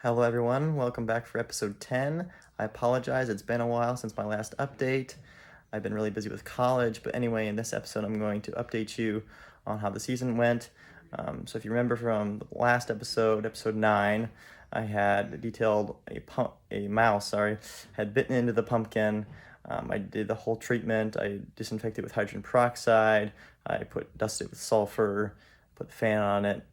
Hello everyone, welcome back for episode 10. I apologize, it's been a while since my last update. I've been really busy with college, but anyway, in this episode I'm going to update you on how the season went. So if you remember from the last episode, episode 9, I had detailed a mouse, had bitten into the pumpkin. I did the whole treatment. I disinfected it with hydrogen peroxide. I dusted it with sulfur, put the fan on it.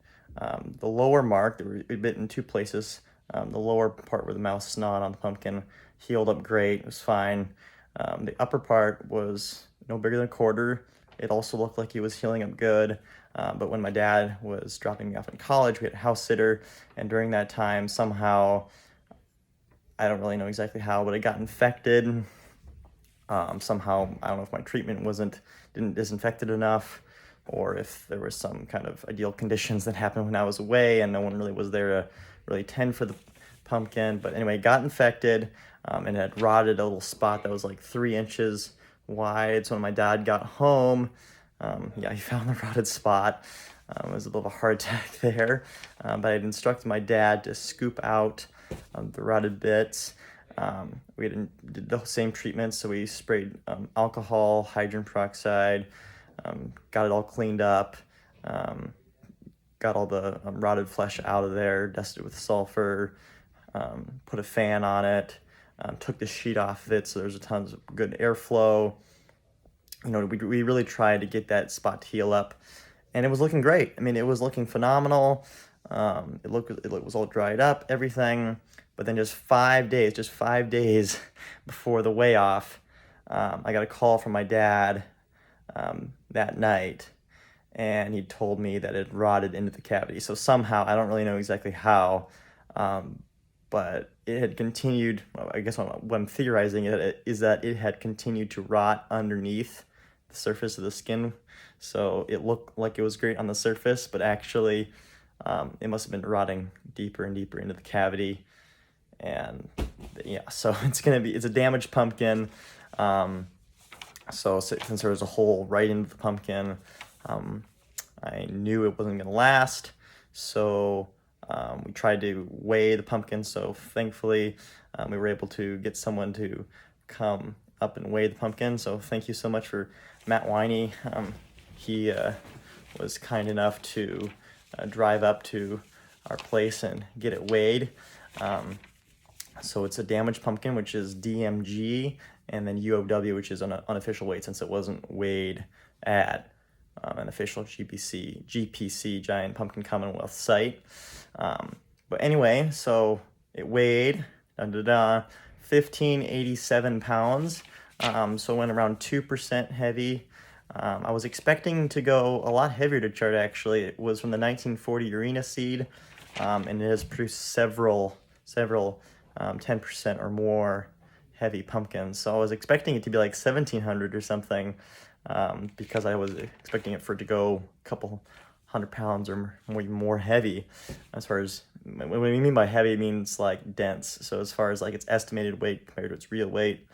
The lower mark, it bit in two places. The lower part where the mouse snot on the pumpkin healed up great. It was fine. The upper part was no bigger than a quarter. It also looked like it was healing up good. But when my dad was dropping me off in college, we had a house sitter. And during that time, somehow, I don't really know exactly how, but it got infected. Somehow, I don't know if my treatment didn't disinfect it enough, or if there was some kind of ideal conditions that happened when I was away and no one really was there to really tend for the pumpkin. But anyway, it got infected, and it had rotted a little spot that was like 3 inches wide. So when my dad got home, he found the rotted spot. It was a bit of a heart attack there, but I'd instructed my dad to scoop out the rotted bits. We did the same treatment, so we sprayed alcohol, hydrogen peroxide, got it all cleaned up, got all the rotted flesh out of there, dusted it with sulfur, put a fan on it, took the sheet off of it so there's a tons of good airflow. We really tried to get that spot to heal up, and it was looking great. I mean, it was looking phenomenal. It was all dried up, everything. But then just 5 days before the weigh off, I got a call from my dad that night, and he told me that it rotted into the cavity. So somehow, I don't really know exactly how, but it had continued. Well, I guess what I'm theorizing is that it had continued to rot underneath the surface of the skin. So it looked like it was great on the surface, but actually, it must have been rotting deeper and deeper into the cavity. And yeah, so it's a damaged pumpkin. So since there was a hole right into the pumpkin, I knew it wasn't gonna last. So we tried to weigh the pumpkin. So thankfully, we were able to get someone to come up and weigh the pumpkin. So thank you so much for Matt Winey. He was kind enough to drive up to our place and get it weighed. So it's a damaged pumpkin, which is DMG, and then UOW, which is an unofficial weight since it wasn't weighed at an official GPC, Giant Pumpkin Commonwealth site. But anyway, so it weighed 1587 pounds. So it went around 2% heavy. I was expecting to go a lot heavier to chart, actually. It was from the 1940 Urena seed, and it has produced several 10% or more heavy pumpkins. So I was expecting it to be like 1,700 or something, because I was expecting it to go a couple 100 pounds or more heavy. As far as, what we mean by heavy, it means like dense. So as far as like its estimated weight compared to its real weight,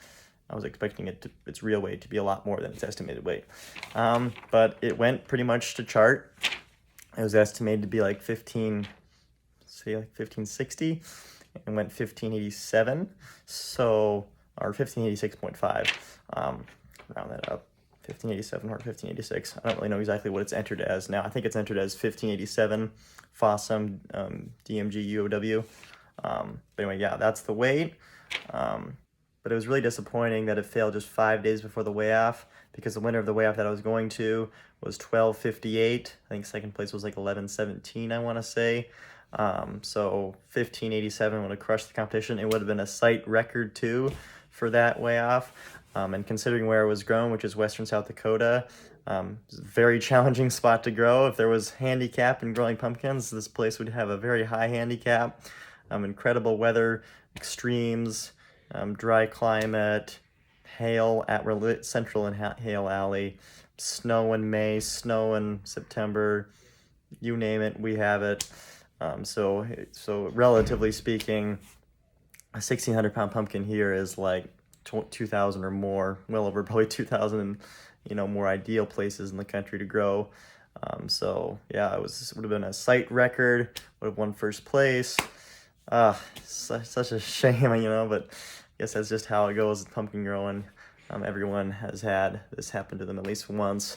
I was expecting its real weight to be a lot more than its estimated weight. But it went pretty much to chart. It was estimated to be like 1560, and went 1587, so, or 1586.5, round that up, 1587 or 1586. I don't really know exactly what it's entered as now. I think it's entered as 1587, Fossum, DMG, UOW. But anyway, yeah, that's the weight. But it was really disappointing that it failed just 5 days before the weigh-off, because the winner of the weigh-off that I was going to was 1258. I think second place was like 1117, I want to say. So 1587 would have crushed the competition. It would have been a site record too for that weigh-off. And considering where it was grown, which is western South Dakota, it's a very challenging spot to grow. If there was handicap in growing pumpkins, this place would have a very high handicap. Incredible weather extremes, dry climate, hail at Central and Hail Alley, snow in May, snow in September, you name it, we have it. So relatively speaking, a 1,600-pound pumpkin here is like 2,000 or more, well over probably 2,000, more ideal places in the country to grow. So yeah, it would have been a site record, would have won first place. Such a shame, but I guess that's just how it goes with pumpkin growing. Everyone has had this happen to them at least once.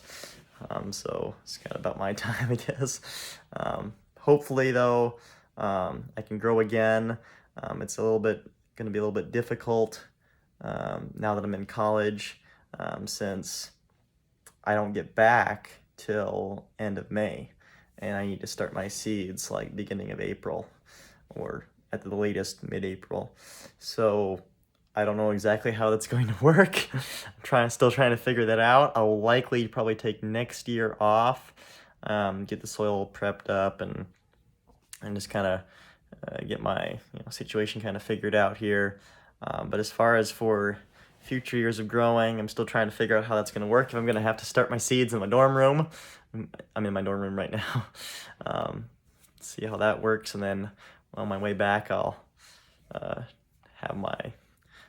So it's kind of about my time, I guess. Hopefully, though, I can grow again. It's going to be a little bit difficult now that I'm in college, since I don't get back till end of May, and I need to start my seeds like beginning of April, or at the latest mid-April. So I don't know exactly how that's going to work. Still trying to figure that out. I'll likely probably take next year off, get the soil prepped up, and just kind of get my situation kind of figured out here. But as far as for future years of growing, I'm still trying to figure out how that's going to work. If I'm going to have to start my seeds in my dorm room, I'm in my dorm room right now. See how that works, and then on my way back, I'll have my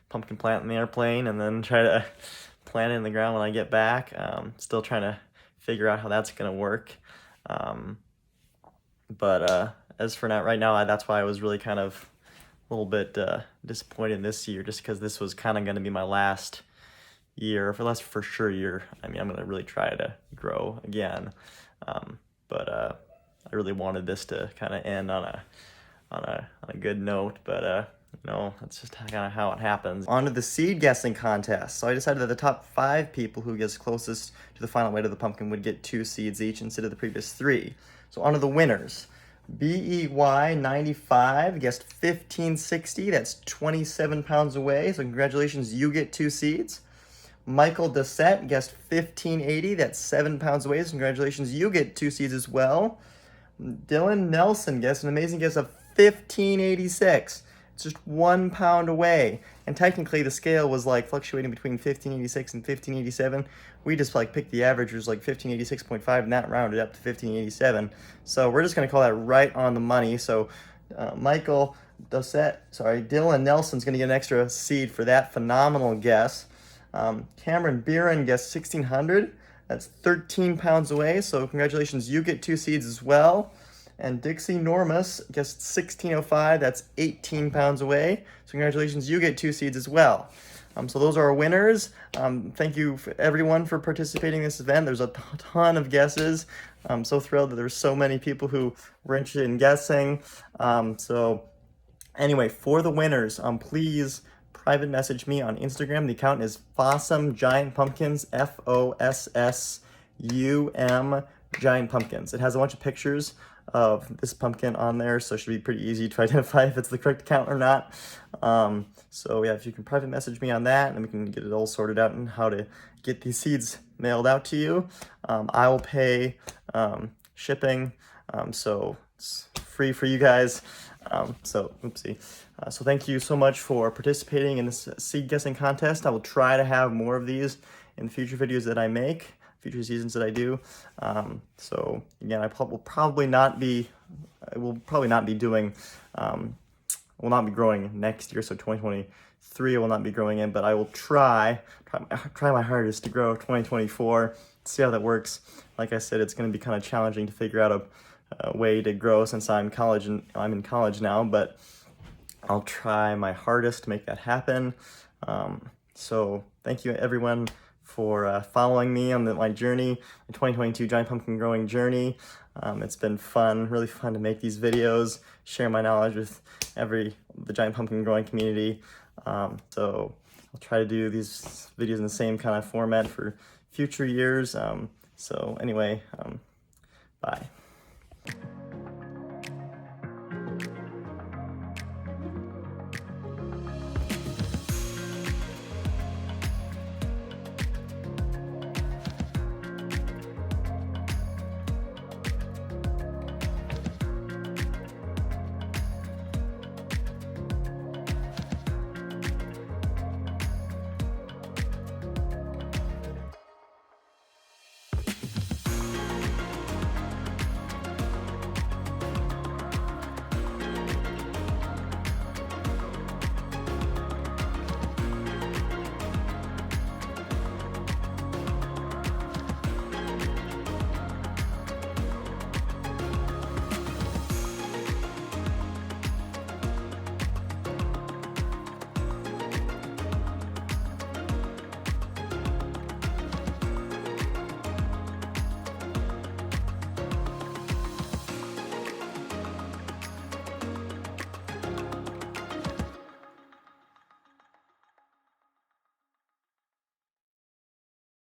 pumpkin plant in the airplane, and then try to plant it in the ground when I get back. Still trying to figure out how that's going to work. But as for now, right now, that's why I was really kind of a little bit disappointed this year, just because this was kind of going to be my last year, for sure year. I'm going to really try to grow again. But I really wanted this to kind of end on a good note, but that's just kind of how it happens. On to the seed guessing contest. So I decided that the top 5 people who gets closest to the final weight of the pumpkin would get 2 seeds each instead of the previous 3. So on to the winners. BEY95 guessed 1560, that's 27 pounds away, so congratulations, you get 2 seeds. Michael Dessette guessed 1580, that's 7 pounds away, so congratulations, you get 2 seeds as well. Dylan Nelson guessed an amazing guess of 1586. It's just 1 pound away. And technically the scale was like fluctuating between 1586 and 1587. We just picked the average, which was like 1586.5, and that rounded up to 1587. So we're just gonna call that right on the money. So Dylan Nelson's gonna get an extra seed for that phenomenal guess. Cameron Beeran guessed 1600. That's 13 pounds away, so congratulations, you get 2 seeds as well. And Dixie Normus guessed 1605, that's 18 pounds away, so congratulations, you get 2 seeds as well. So those are our winners. Thank you everyone for participating in this event. There's a ton of guesses. I'm so thrilled that there's so many people who were interested in guessing. So anyway, for the winners, please private message me on Instagram. The account is Fossum Giant Pumpkins, FOSSUM Giant Pumpkins. It has a bunch of pictures of this pumpkin on there, so it should be pretty easy to identify if it's the correct account or not. So yeah, if you can private message me on that, and we can get it all sorted out and how to get these seeds mailed out to you. I will pay shipping, so it's free for you guys. So thank you so much for participating in this seed guessing contest. I will try to have more of these in future videos that I make, future seasons that I do. So again, I will probably not be doing, will not be growing next year. So 2023 I will not be growing in, but I will try my hardest to grow 2024. See how that works. Like I said, it's going to be kind of challenging to figure out a way to grow since I'm in college now, but I'll try my hardest to make that happen. So thank you everyone for following me on my journey, my 2022 giant pumpkin growing journey. It's been fun, really fun to make these videos, share my knowledge with the giant pumpkin growing community. So I'll try to do these videos in the same kind of format for future years. So anyway, bye.